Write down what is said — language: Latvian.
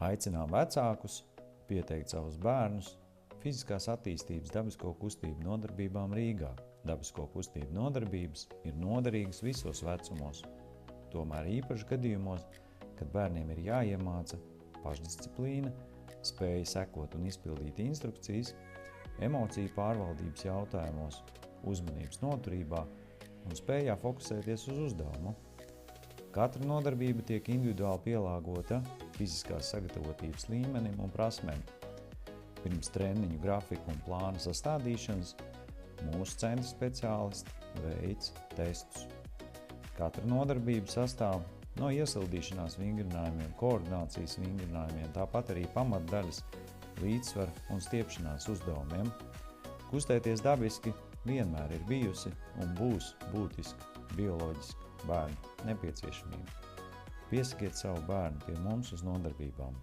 Aicinām vecākus pieteikt savus bērnus fiziskās attīstības dabisko kustību nodarbībām Rīgā. Dabisko kustību nodarbības ir noderīgas visos vecumos. Tomēr īpaši gadījumos, kad bērniem ir jāiemāca pašdisciplīna, spēja sekot un izpildīt instrukcijas, emociju pārvaldības jautājumos, uzmanības noturībā un spējā fokusēties uz uzdevumu. Katra nodarbība tiek individuāli pielāgota fiziskās sagatavotības līmenim un prasmēm. Pirms treniņu grafiku un plāna sastādīšanas mūsu centra speciālisti veic testus. Katra nodarbība sastāv no iesildīšanās vingrinājumiem, koordinācijas vingrinājumiem, tāpat arī pamatdaļas, līdzsvara un stiepšanās uzdevumiem. Kustēties dabiski vienmēr ir bijusi un būs būtiska bioloģiska bērnu nepieciešamība. Piesakiet savu bērnu pie mums uz nodarbībām.